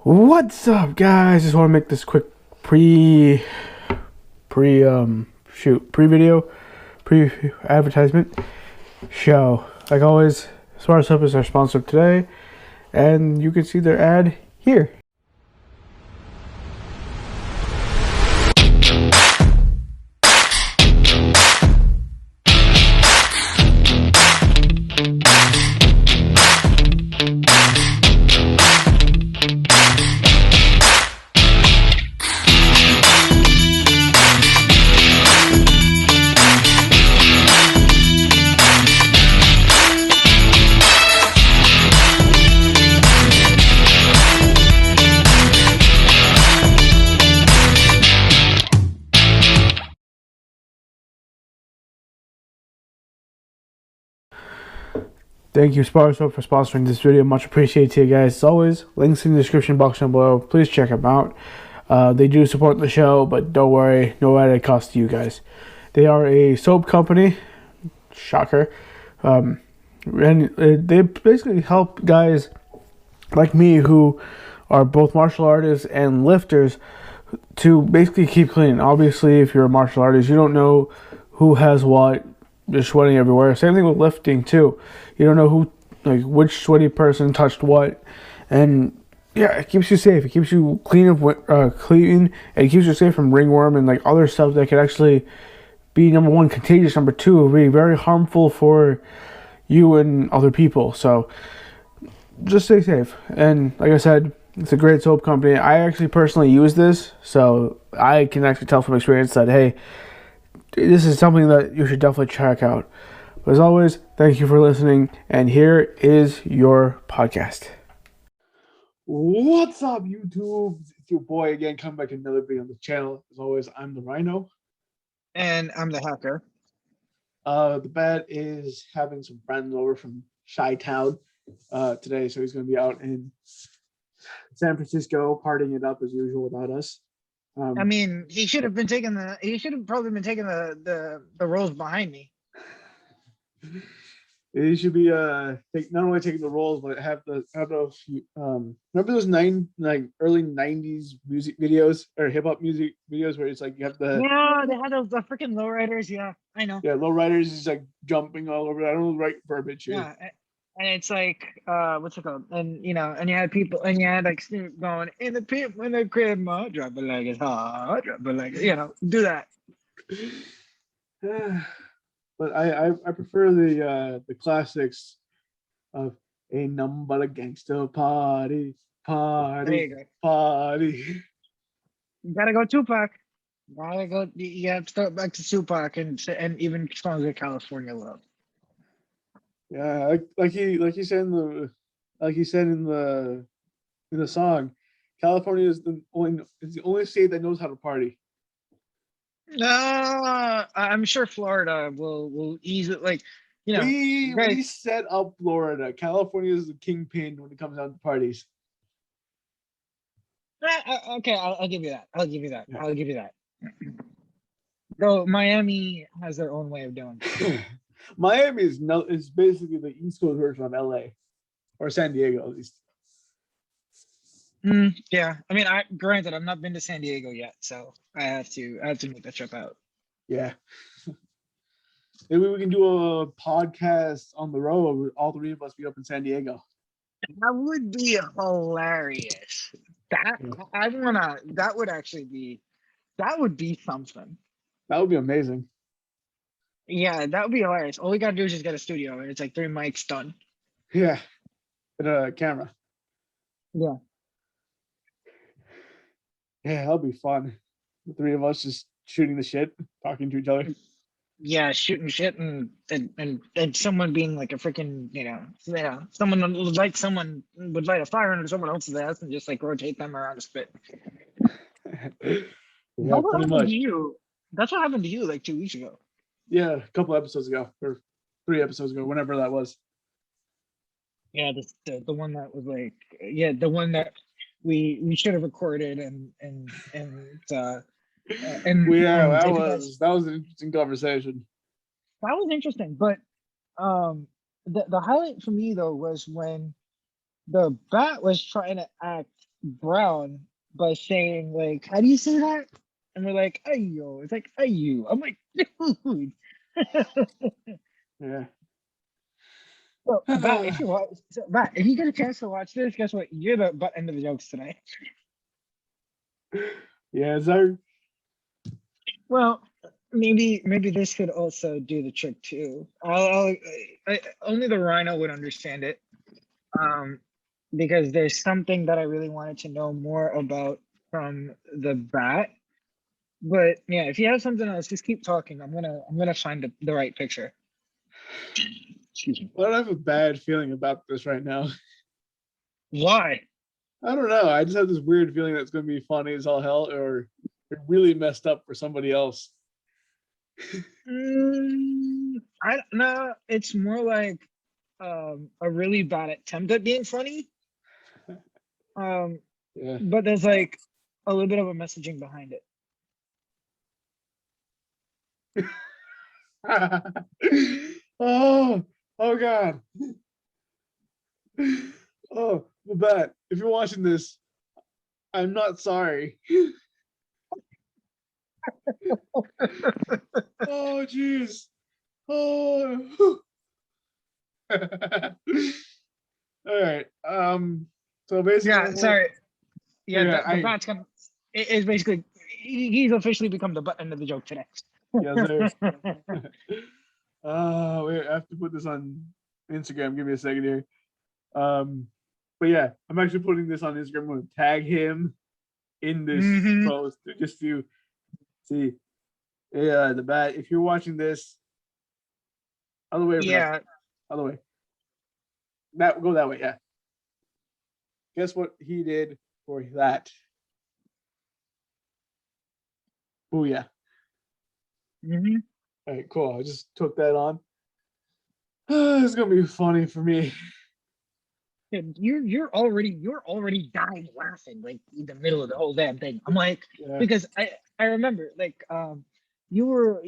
What's up, guys? Just want to make this quick pre video pre advertisement show. Like always, Smart Stuff is our sponsor today, and you can see their ad here. Thank you, Smart Stuff, for sponsoring this video. Much appreciated to you guys. As always, links in the description box down below. Please check them out. They do support the show, but don't worry, no added cost to you guys. They are a soap company. Shocker. And they basically help guys like me who are both martial artists and lifters to basically keep clean. Obviously, if you're a martial artist, you don't know who has what. You're sweating everywhere. Same thing with lifting too. You don't know who, like, which sweaty person touched what, and yeah, it keeps you safe. It keeps you clean and it keeps you safe from ringworm and like other stuff that could actually be, number one, contagious. Number two, be very harmful for you and other people. So just stay safe. And like I said, it's a great soap company. I actually personally use this, so I can actually tell from experience that, hey, this is something that you should definitely check out. But as always, thank you for listening, and here is your podcast. What's up, YouTube? It's your boy again, coming back to another video on the channel. As always, I'm the Rhino. And I'm the hacker. The bat is having some friends over from Chi-Town today, so he's going to be out in San Francisco partying it up as usual without us. I mean, he should have probably been taking the roles behind me. He should be not only taking the roles, but have those remember those early 90s music videos or hip hop music videos where it's like you have the they had those freaking lowriders. Yeah, I know. Yeah, lowriders is like jumping all over. I don't know the right verbiage here. Yeah, and it's like what's it called? And you had like Snoop going in the pit when the crib, drop it like it's hot, drop it like do that. But I prefer the classics of Ain't Nothing But a Gangsta Party. There you go. Party. You gotta go Tupac. You have to start back to Tupac and even songs like California Love. Yeah, like he said in the song, California is the only state that knows how to party. I'm sure Florida will ease it. Like, we set up Florida. California is the kingpin when it comes down to parties. Okay, I'll give you that. Yeah. I'll give you that. Though Miami has their own way of doing it. Miami is basically the East Coast version of LA, or San Diego at least. Yeah, I mean, granted, I've not been to San Diego yet, so I have to make that trip out. Yeah, maybe we can do a podcast on the road with all three of us be up in San Diego. That would be hilarious. That would be something. That would be amazing. Yeah, that would be hilarious. All we gotta do is just get a studio, and it's like 3 mics done. Yeah, and a camera. Yeah. Yeah, that'll be fun. The three of us just shooting the shit, talking to each other. Yeah, shooting shit and someone being like a freaking, someone would light a fire under someone else's ass and just like rotate them around a spit. Yeah, pretty much. That's what happened to you like 2 weeks ago. Yeah, a couple episodes ago, or 3 episodes ago, whenever that was. Yeah, the one that was like, the one that we should have recorded and that was an interesting conversation. That was interesting, but the highlight for me though was when the bat was trying to act Brown by saying like, "How do you say that?" And we're like, "Ayo." It's like "Ayu." I'm like, dude. Yeah. So, Matt, if you watch, so, Matt, if you get a chance to watch this, guess what? You're the butt end of the jokes tonight. Yeah, so Well, maybe this could also do the trick too. Only the Rhino would understand it, um, because there's something that I really wanted to know more about from the bat. But yeah, if you have something else, just keep talking. I'm gonna find the right picture. Excuse me. I have a bad feeling about this right now. Why? I don't know. I just have this weird feeling that it's going to be funny as all hell, or really messed up for somebody else. I don't know. It's more like a really bad attempt at being funny. Um, Yeah. but there's like a little bit of a messaging behind it. Oh, oh God. Oh, Babette, if you're watching this, I'm not sorry. Oh, jeez. Oh. All right. So basically, Yeah, sorry. Yeah, yeah, the bat's gonna is basically he's officially become the butt end of the joke today. yes, sir. Wait, I have to put this on Instagram. Give me a second here. But yeah, I'm actually putting this on Instagram. I'm going to tag him in this Hmm. post just to see. Yeah, the bat. If you're watching this, other way, production, Yeah. other way. That go that way. Yeah. Guess what he did for that? Oh yeah. Hmm. All right, cool. I just took that on. It's gonna be funny for me. You're already dying laughing like in the middle of the whole damn thing. I'm like, Yeah. because I remember like you were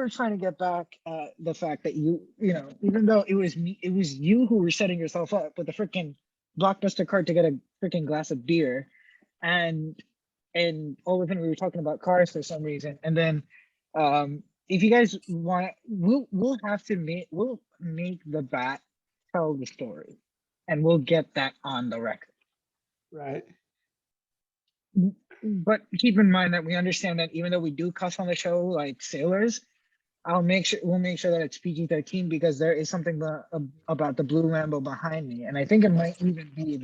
trying to get back at the fact that you know, even though it was you who were setting yourself up with a freaking blockbuster card to get a freaking glass of beer, and all of a sudden we were talking about cars for some reason, and then if you guys want, we'll make the bat tell the story, and we'll get that on the record. Right. But keep in mind that we understand that even though we do cuss on the show like sailors, we'll make sure that it's PG-13, because there is something about the blue Lambo behind me, and I think it might even be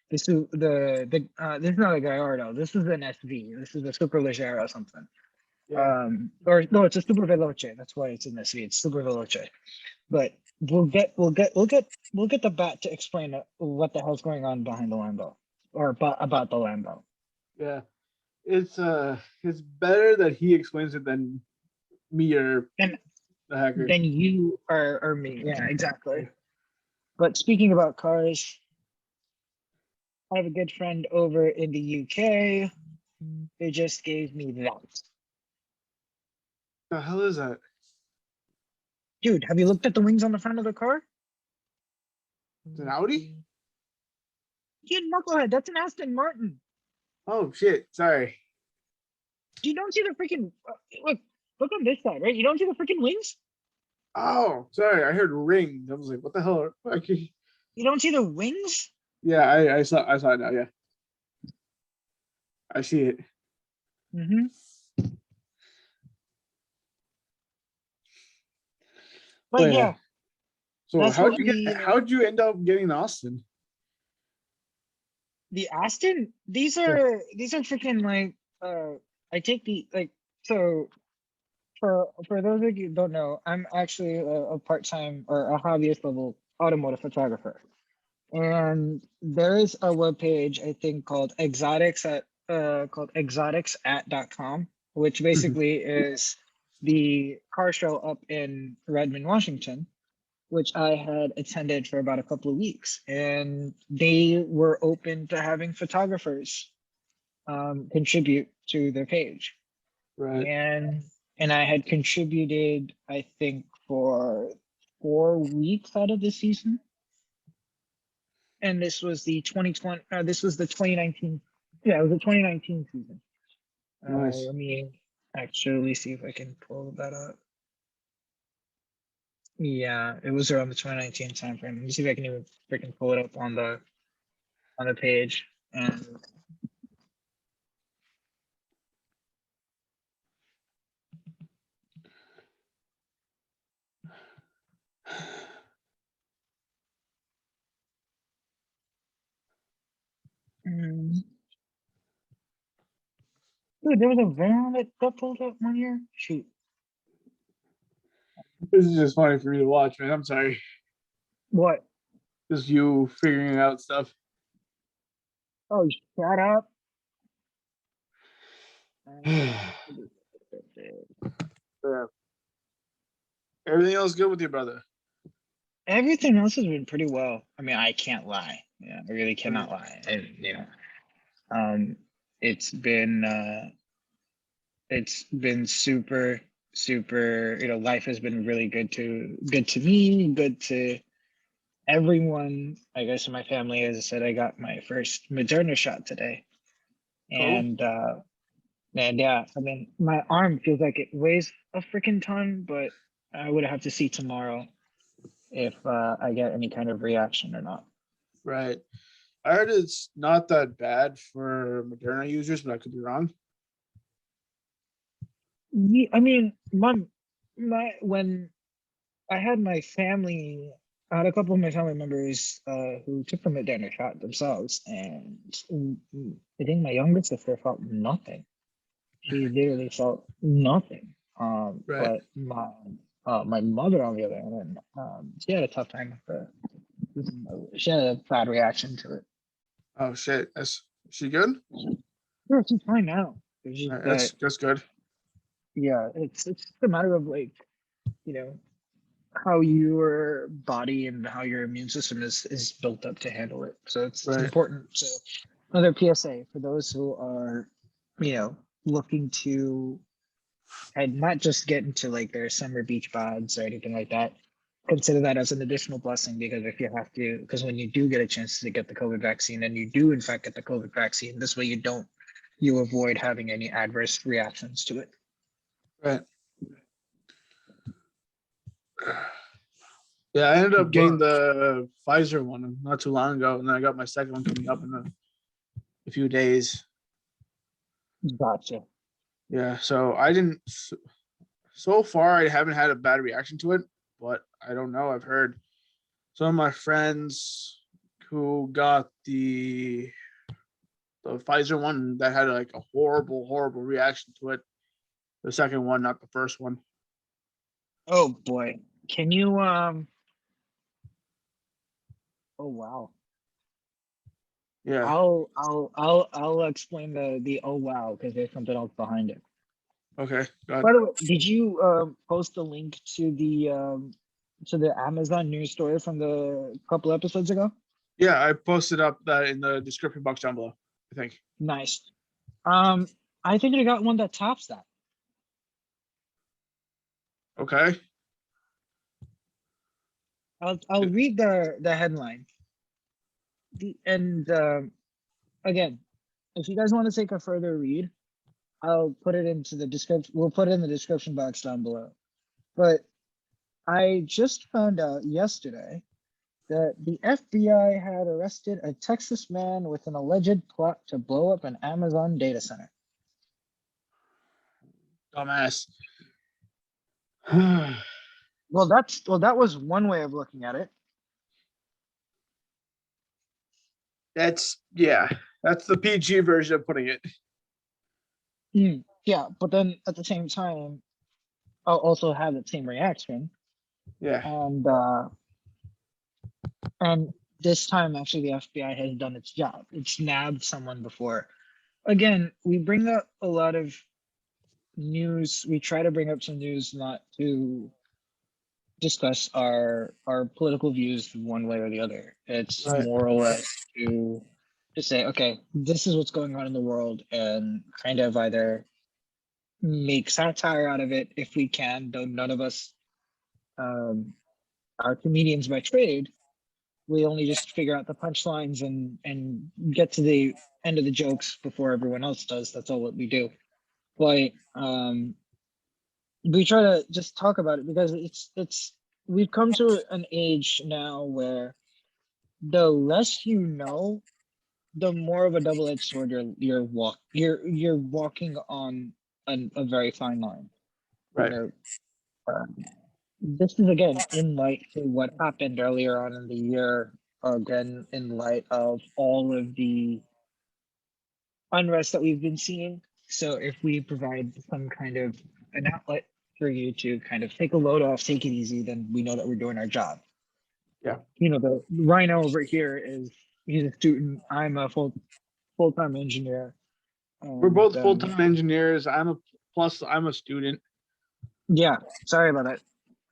this is not a Gallardo. This is an SV. This is a Super Leggero or something. Yeah. Or no, it's a Super Veloce. That's why it's in SV. It's Super Veloce. But we'll get the bat to explain what the hell's going on behind the Lambo, or about the Lambo. Yeah. It's better that he explains it than me or And the hacker. then you are me. Yeah, exactly. But speaking about cars, I have a good friend over in the UK who just gave me that. The hell is that? Dude, have you looked at the wings on the front of the car? It's an Audi? You knucklehead, that's an Aston Martin. Oh shit. Sorry. You don't see the freaking look on this side, right? You don't see the freaking wings? Oh, sorry. I heard ring. I was like, what the hell? You don't see the wings? Yeah, I saw it now. Yeah, I see it. Mm-hmm. Oh But yeah. yeah, So that's what we how'd you end up getting Austin? the Aston, Yeah. these are freaking like I take the like so for those of you who don't know, I'm actually a part-time or a hobbyist level automotive photographer. And there is a webpage I think called exoticsat.com, which basically is the car show up in Redmond, Washington, which I had attended for about a couple of weeks, and they were open to having photographers contribute to their page, Right. and I had contributed, I think, for 4 weeks out of the season, and this was the 2019 Yeah, it was the 2019 season. Nice. Let me actually see if I can pull that up. Yeah, it was around the 2019 time frame. Let me see if I can even freaking pull it up on the page. And mm, dude, there was a van that got pulled up one year. Shoot. This is just funny for me to watch, man. I'm sorry. What? Just you figuring out stuff. Oh, shut up. Yeah. Everything else good with your brother? Everything else has been pretty well. I mean, I can't lie. Yeah, I really Right. cannot lie. And um, it's been super, super. Life has been really good to me, good to everyone. I guess in my family, as I said, I got my first Moderna shot today, Cool. and yeah, I mean, my arm feels like it weighs a freaking ton, but I would have to see tomorrow if I get any kind of reaction or not. Right. I heard it's not that bad for Moderna users, but I could be wrong. Yeah, I mean, my when I had my family, I had a couple of my family members who took the Moderna shot themselves, and I think my youngest sister felt nothing. She literally felt nothing. Right. But my mother, on the other hand, she had a tough time with she had a bad reaction to it. Oh shit. Is she good? No, she's fine now. It's just that, That's good. yeah, it's just a matter of like, you know, how your body and how your immune system is built up to handle it. So it's Right. important. So another PSA for those who are, looking to and not just get into like their summer beach bods or anything like that. Consider that as an additional blessing, because if you have to, because when you do get a chance to get the COVID vaccine and you do in fact get the COVID vaccine, this way you avoid having any adverse reactions to it. Right. Yeah, I ended up getting But the Pfizer one not too long ago, and then I got my second one coming up in a few days. gotcha. Yeah, so I didn't. So far, I haven't had a bad reaction to it, but I don't know. I've heard some of my friends who got the Pfizer one that had like a horrible, horrible reaction to it. The second one, not the first one. Oh boy. Can you oh wow. Yeah. I'll explain the oh wow, because there's something else behind it. Okay. God. By the way, did you post a link to the Amazon news story from the couple episodes ago? Yeah, I posted up that in the description box down below. I think. Nice. Um, I think I got one that tops that. Okay. I'll read the headline. And again, if you guys want to take a further read, I'll put it into the description. We'll put it in the description box down below. But I just found out yesterday that the FBI had arrested a Texas man with an alleged plot to blow up an Amazon data center. Dumbass. Well, that was one way of looking at it. Yeah. That's the PG version of putting it. Yeah, but then at the same time, I'll also have the same reaction. Yeah. And this time, actually, the FBI has done its job. It's nabbed someone before. Again, we bring up a lot of news. We try to bring up some news not to discuss our political views one way or the other. It's Right. more or less to say, okay, this is what's going on in the world, and kind of either make satire out of it if we can, though none of us are comedians by trade. we only just figure out the punchlines and get to the end of the jokes before everyone else does. That's all what we do. But we try to just talk about it because it's we've come to an age now where the less you know, the more of a double-edged sword you're walking on a very fine line. You Right. know, this is again in light to what happened earlier on in the year, again in light of all of the unrest that we've been seeing. So if we provide some kind of an outlet for you to kind of take a load off, take it easy, then we know that we're doing our job. Yeah. You know, the Rhino over here he's a student. I'm a full-time engineer. We're And both full-time engineers. I'm a student. yeah, sorry about that.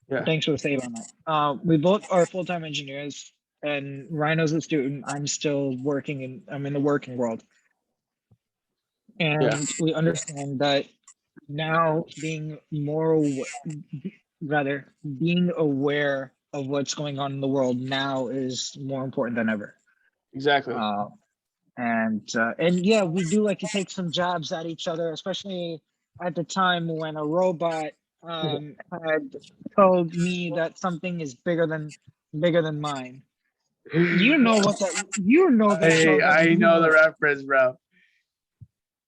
Yeah. Thanks for the save on that. We both are full-time engineers, and Rhino's a student. I'm still working I'm in the working world. Yeah. And we understand that now rather being aware of what's going on in the world now is more important than ever. Exactly. And yeah, we do like to take some jabs at each other, especially at the time when a robot had told me that something is bigger than mine. You know what that you know the joke that I we know the made. reference, bro.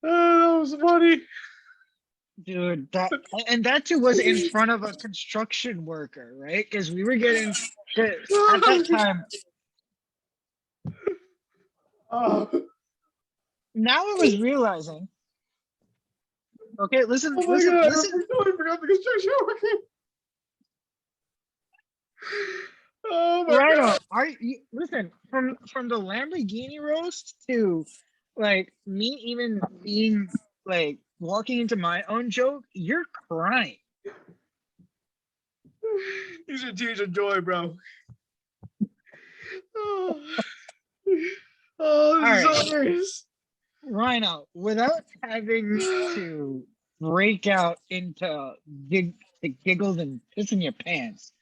Oh, that was funny. Dude, that too was in front of a construction worker, right? Because we were getting at that time. Oh, Now I was realizing. Okay, listen, oh my listen, god! listen. I totally forgot the construction worker. Oh my Rhino, god! are you listen from the Lamborghini roast to like me even being like walking into my own joke? You're crying. These are tears of joy, bro. Oh, All this is right, so hilarious. Rhino, without having to break out into giggles and pissing your pants,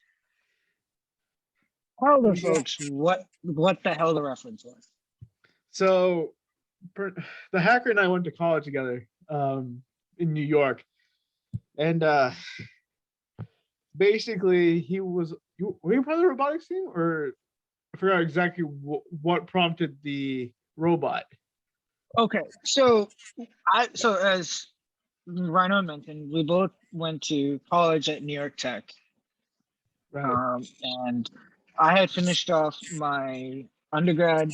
tell the folks what the hell the reference was. So, the hacker and I went to college together in New York, and basically he was. Were you part of the robotics team, or I forgot exactly what prompted the robot? Okay, so as Rhino mentioned, we both went to college at New York Tech, Right. and I had finished off my undergrad,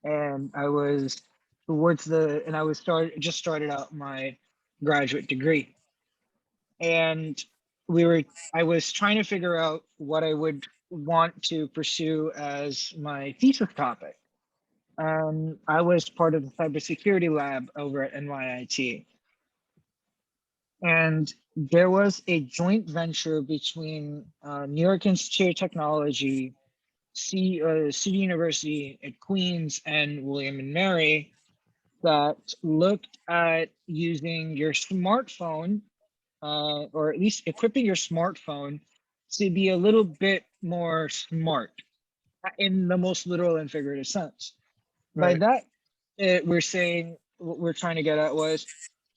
and I was and I was started out my graduate degree, and I was trying to figure out what I would want to pursue as my thesis topic. I was part of the cybersecurity lab over at NYIT. And there was a joint venture between New York Institute of Technology, City University at Queens, and William and Mary that looked at using your smartphone, or at least equipping your smartphone to be a little bit more smart in the most literal and figurative sense. By Right. that, we're saying what we're trying to get at was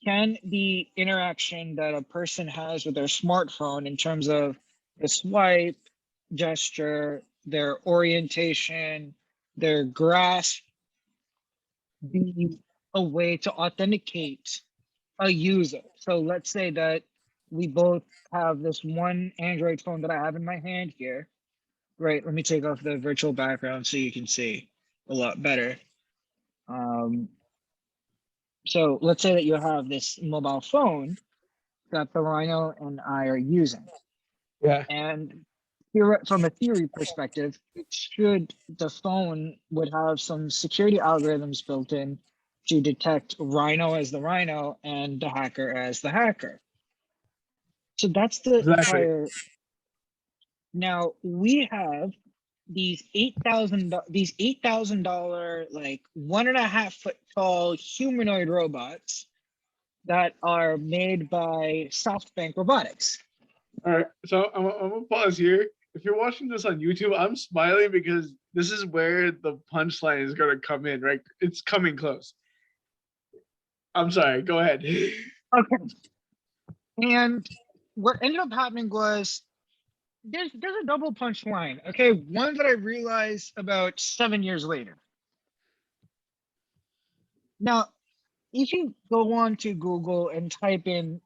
can the interaction that a person has with their smartphone in terms of the swipe, gesture, their orientation, their grasp be a way to authenticate a user? So let's say that we both have this one Android phone that I have in my hand here. Right, let me take off the virtual background so you can see a lot better. Um, So let's say that you have this mobile phone that the Rhino and I are using. Yeah. And from a theory perspective, the phone would have some security algorithms built in to detect Rhino as the Rhino and the hacker as the hacker. So that's the Exactly. entire. Now we have these $8,000 like 1.5 foot tall humanoid robots that are made by SoftBank Robotics. All right. So I'm gonna pause here. if you're watching this on YouTube, I'm smiling because this is where the punchline is gonna come in, right? It's coming close. I'm sorry. Go ahead. Okay. And what ended up happening was there's a double punch line. Okay, one that I realized about 7 years later. Now, if you go on to Google and type in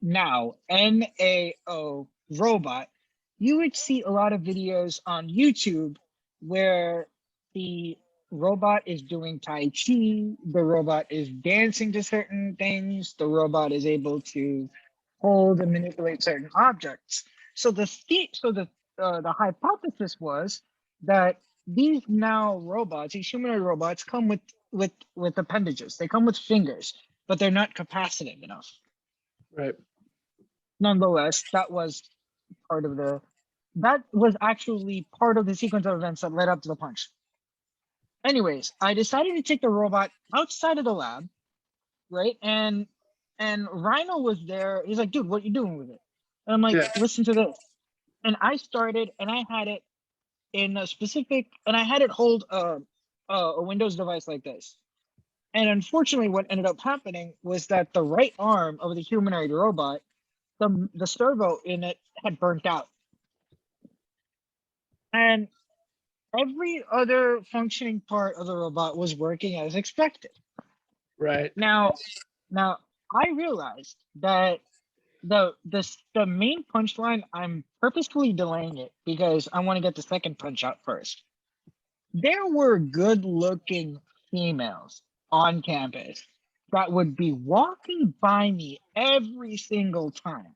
now NAO robot, you would see a lot of videos on YouTube where the robot is doing Tai Chi, the robot is dancing to certain things, the robot is able to hold and manipulate certain objects. So the hypothesis was that these now robots, these humanoid robots, come with appendages. They come with fingers, but they're not capacitive enough. Right. Nonetheless, that was actually part of the sequence of events that led up to the punch. Anyways, I decided to take the robot outside of the lab, right? And Rhino was there. He's like, dude, what you doing with it? And I'm like, Yeah. listen to this. And I started, and I had it in a specific, and I had it hold a Windows device like this. And unfortunately, what ended up happening was that the right arm of the humanoid robot, the servo in it had burnt out. And every other functioning part of the robot was working as expected. Right. Now I realized that the main punchline, I'm purposefully delaying it because I want to get the second punch out first. There were good looking females on campus that would be walking by me every single time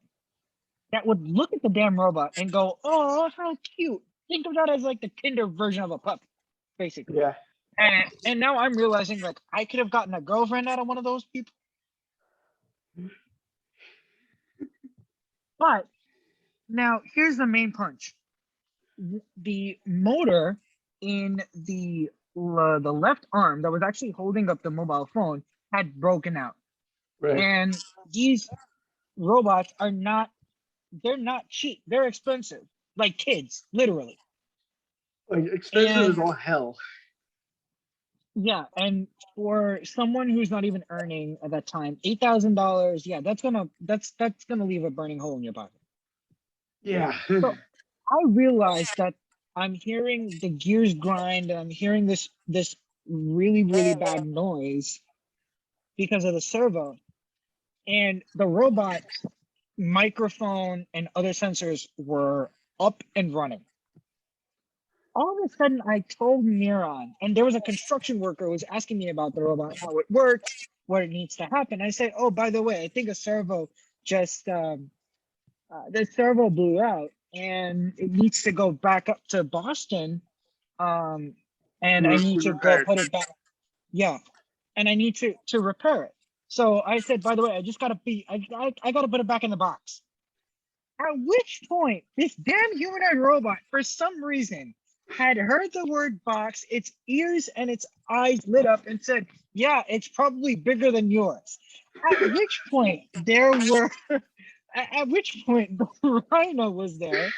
that would look at the damn robot and go, oh, how cute. Think of that as like the Tinder version of a puppy, basically. Yeah. And now I'm realizing like I could have gotten a girlfriend out of one of those people. But now here's the main punch. The motor in the left arm that was actually holding up the mobile phone had broken out. Right. And these robots are not, they're not cheap. They're expensive, like kids, literally. Like expensive And is all hell. yeah, and for someone who's not even earning at that time $8,000, yeah, that's gonna leave a burning hole in your pocket. Yeah. So I realized that I'm hearing the gears grind and I'm hearing this really, really bad noise because of the servo. And the robot's microphone and other sensors were up and running. All of a sudden, I told Miran, and there was a construction worker who was asking me about the robot, how it works, what it needs to happen. I said, oh, by the way, I think a servo just, the servo blew out and it needs to go back up to Boston. And I need to go Repaired. put it back. Yeah. And I need to repair it. So I said, by the way, I gotta put it back in the box. At which point, this damn humanoid robot, for some reason, had heard the word box, its ears and its eyes lit up and said, yeah, it's probably bigger than yours. At which point, at which point, the Rhino was there.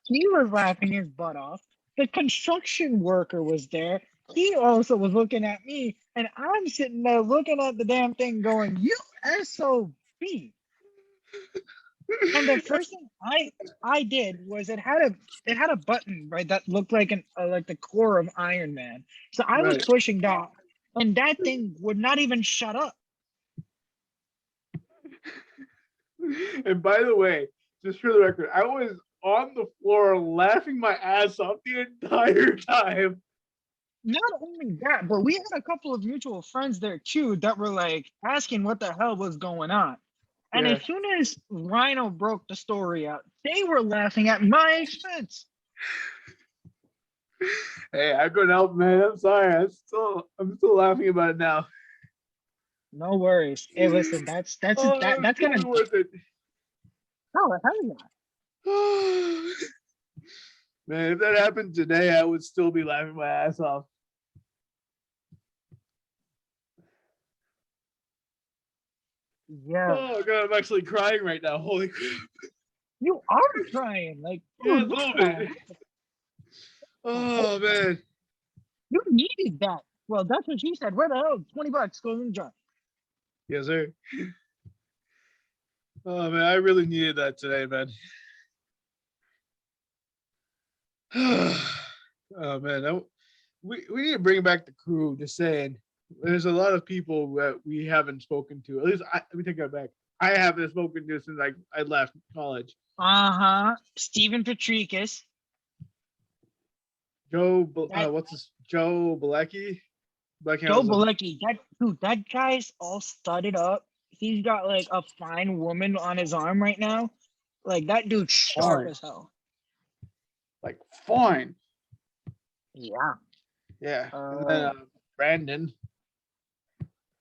He was laughing his butt off. The construction worker was there. He also was looking at me, and I'm sitting there looking at the damn thing going, you SOB. And the first thing I did was it had a button, right, that looked like like the core of Iron Man. So I was Right. pushing that, and that thing would not even shut up. And by the way, just for the record, I was on the floor laughing my ass off the entire time. Not only that, but we had a couple of mutual friends there too that were like asking what the hell was going on. And Yeah. as soon as Rhino broke the story out, they were laughing at my expense. Hey, I couldn't help, man. I'm sorry. I'm still laughing about it now. No worries. Hey, listen, that's Oh, that it was that's gonna. totally worth it. Oh, hell yeah. Man, if that happened today, I would still be laughing my ass off. Yeah. Oh god, I'm actually crying right now. Holy crap. You are crying. Like, Yeah, a dude, what little the bit. heck? Oh man. You needed that. Well, that's what she said. Where the hell? $20 goes in the jar. Yes, sir. Oh man, I really needed that today, man. Oh man, we need to bring back the crew. Just saying, there's a lot of people that we haven't spoken to. At least let me take that back. I haven't spoken to since I left college. Stephen Petrikis. That What's this? Joe Balecki. Joe Balecki. That guy's all studded up. He's got like a fine woman on his arm right now. Like that dude's sharp Fine. as hell. Like fine. Yeah. Yeah. And then Brandon.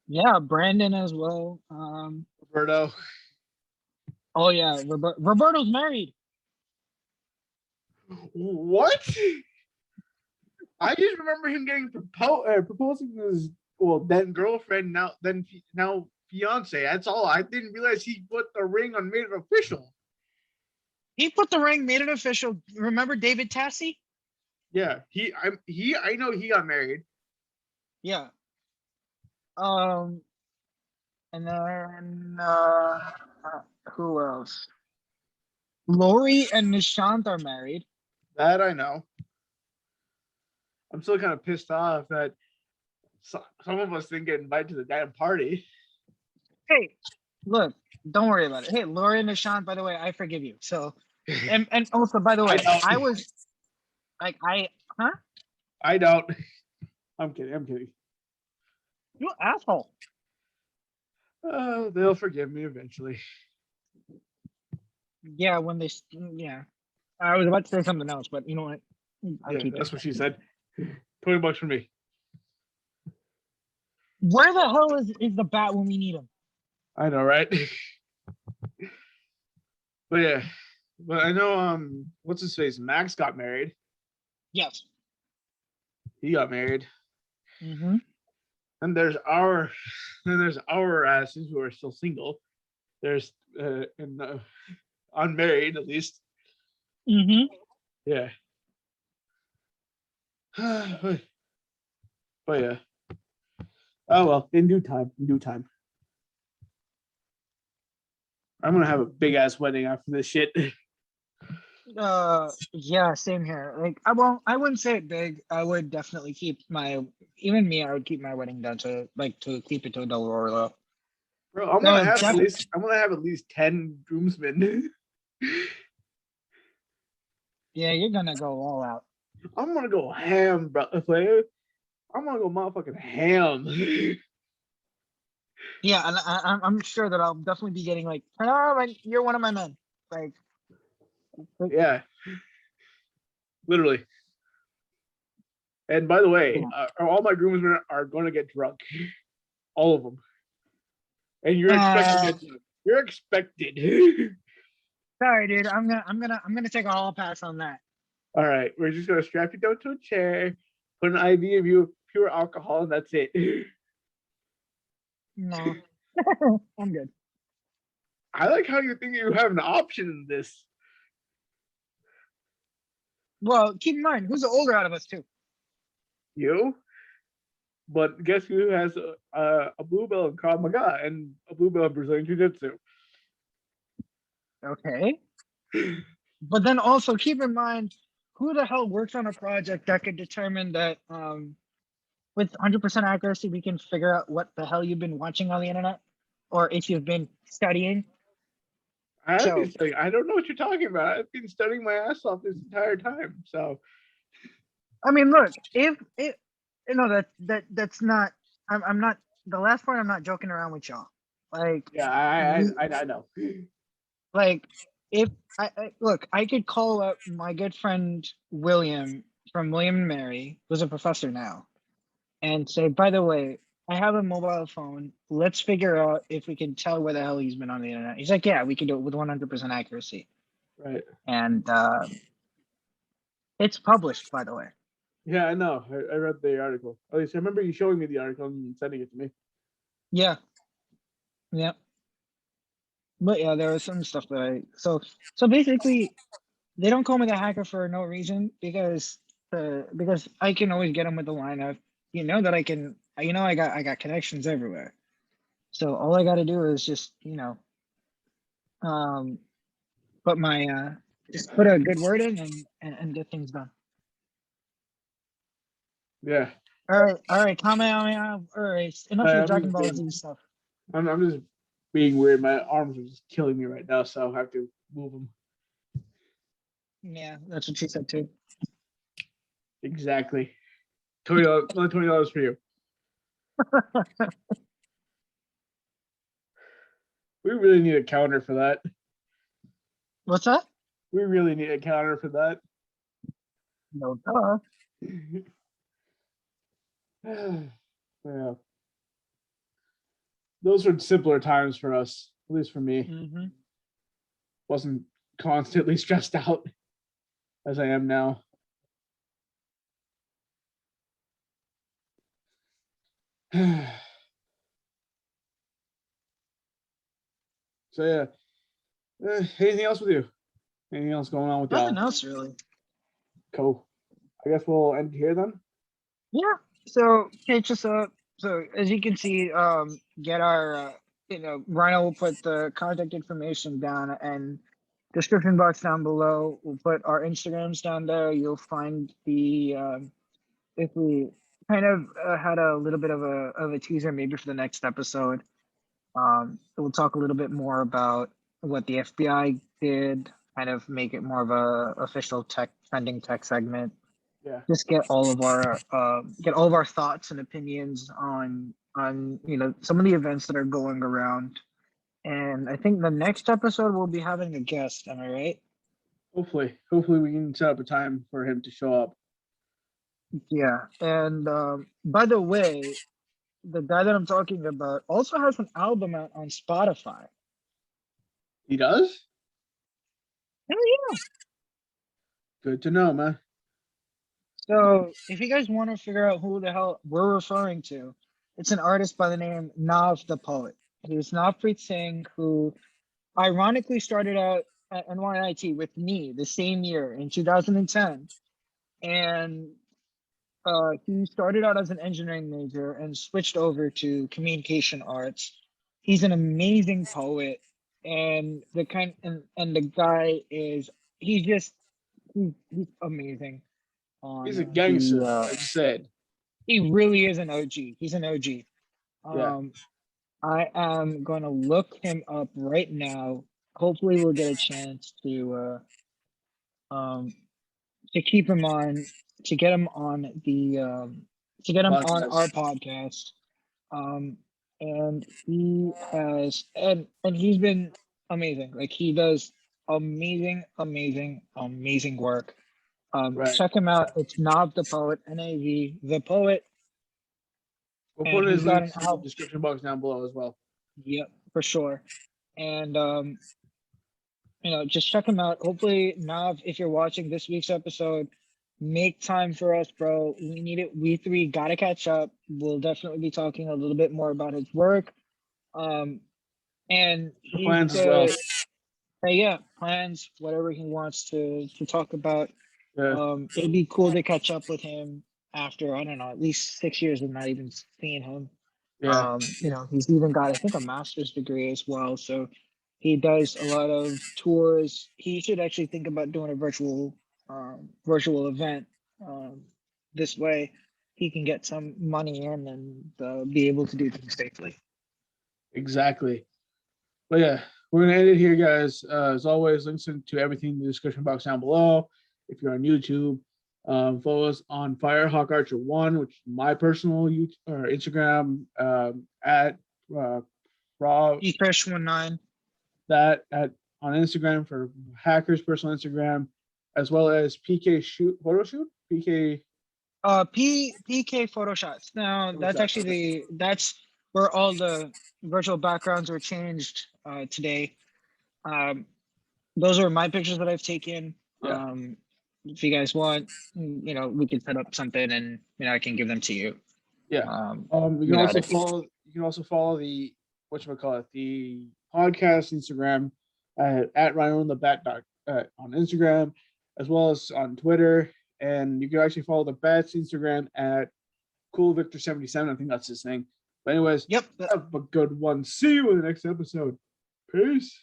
Yeah, Brandon as well. Roberto. Oh yeah, Roberto's married. What? I just remember him getting proposing to his then girlfriend, now fiance. That's all. I didn't realize he put the ring on, made it official. He put the ring, made it official. Remember David Tassi? Yeah, I know he got married. Yeah. And then who else? Lori and Nishant are married. That I know. I'm still kind of pissed off that some of us didn't get invited to the damn party. Hey, look, don't worry about it. Hey, Lori and Nishant, by the way, I forgive you. So, and also, by the way, I was like, I don't. I'm kidding. You asshole. They'll forgive me eventually. Yeah, yeah. I was about to say something else, but you know what? That's what she said. $20 for me. Where the hell is the bat when we need him? I know, right? But yeah, but I know what's his face? Max got married. Yes. He got married. Mm-hmm. And there's our asses who are still single. There's unmarried at least. Mm-hmm. Yeah. But yeah. Oh well, in due time. I'm gonna have a big ass wedding after this shit. Yeah, same here. Like I wouldn't say it big. I would definitely keep I would keep my wedding down to keep it to a Deloro. Bro, I'm gonna have at least 10 groomsmen. Yeah, you're gonna go all out. I'm gonna go ham, bro. I'm gonna go motherfucking ham. Yeah, and I'm sure that I'll definitely be getting like, you're one of my men. Like, yeah, literally. And by the way, all my groomsmen are going to get drunk, all of them. And you're expected. You're expected. Sorry, dude. I'm gonna take a hall pass on that. All right, we're just gonna strap you down to a chair, put an IV of you pure alcohol, and that's it. No, I'm good. I like how you think you have an option in this. Well, keep in mind, who's the older out of us too? You. But guess who has a blue belt in Krav Maga and a blue belt in Brazilian Jiu-Jitsu? Okay. But then also keep in mind, who the hell works on a project that could determine that with 100% accuracy, we can figure out what the hell you've been watching on the internet, or if you've been studying. I don't know what you're talking about. I've been studying my ass off this entire time. So, I mean, look, if that's not. I'm not. The last part, I'm not joking around with y'all. Like, yeah, I know. Like, if look, I could call up my good friend William from William and Mary, who's a professor now, and say, by the way, I have a mobile phone. Let's figure out if we can tell where the hell he's been on the internet. He's like, yeah, we can do it with 100% accuracy. Right. And it's published, by the way. Yeah, I know. I read the article. At least I remember you showing me the article and sending it to me. Yeah. Yeah. But yeah, there was some stuff that so basically they don't call me the hacker for no reason because I can always get them with the lineup. You know that I can. You know I got connections everywhere. So all I got to do is just um put my just put a good word in and get things done. Yeah. All right, Kamehameha. All right, enough of your I'm Dragon just Ball being, Z stuff. I'm just being weird. My arms are just killing me right now, so I have to move them. Yeah, that's what she said too. Exactly. $20 for you. We really need a counter for that. What's that? We really need a counter for that. No, Yeah. Those were simpler times for us, at least for me. Mm-hmm. Wasn't constantly stressed out as I am now. So yeah. Anything else with you? Anything else going on with y'all? Nothing else really. Cool. I guess we'll end here then. Yeah. So catch us up. So as you can see, get our Rhino will put the contact information down and description box down below. We'll put our Instagrams down there. You'll find the if we kind of had a little bit of a teaser maybe for the next episode. We'll talk a little bit more about what the FBI did, kind of make it more of a official trending tech segment. Yeah. Just get all of our thoughts and opinions on some of the events that are going around. And I think the next episode we'll be having a guest. Am I right? Hopefully we can set up a time for him to show up. Yeah. And by the way, the guy that I'm talking about also has an album out on Spotify. He does? Hell yeah. Good to know, man. So if you guys want to figure out who the hell we're referring to, it's an artist by the name Nav the Poet. He's Navpreet Singh, who ironically started out at NYIT with me the same year in 2010. And he started out as an engineering major and switched over to communication arts. He's an amazing poet, and the guy is he's amazing. On He's a gangster, the like you said. he really is an OG. He's an OG. Yeah. I am gonna look him up right now. Hopefully, we'll get a chance to keep him on to get him on the to get him on Podcast. our podcast. And he has and he's been amazing. Like he does amazing work. Right. Check him out. It's Nav the Poet, NAV the Poet. We'll And put his he's got an links in the album. description box down below as well. Yep, for sure. And just check him out. Hopefully, Nav, if you're watching this week's episode, make time for us, bro. We need it. We three gotta catch up. We'll definitely be talking a little bit more about his work. And Plans as well. Yeah, plans, whatever he wants to talk about. Yeah. It'd be cool to catch up with him after, I don't know, at least 6 years of not even seeing him. Yeah. He's even got, I think, a master's degree as well. So he does a lot of tours. He should actually think about doing a virtual event. This way he can get some money in and be able to do things safely. Exactly. But yeah, we're gonna end it here, guys. As always, links to everything in the description box down below. If you're on YouTube, follow us on Firehawk Archer 1, which is my personal YouTube or Instagram at raw Efish19. that at on Instagram for Hacker's personal Instagram, as well as PK photo shoot PK. PK photo shots. Now that's actually that's where all the virtual backgrounds were changed today. Those are my pictures that I've taken. Yeah. If you guys want, we can set up something and I can give them to you. Yeah. You can also follow the whatchamacallit, the podcast Instagram at Rhino and the Bat on Instagram, as well as on Twitter. And you can actually follow the Bat's Instagram at CoolVictor77. I think that's his name. But anyways, Yep. have a good one. See you in the next episode. Peace.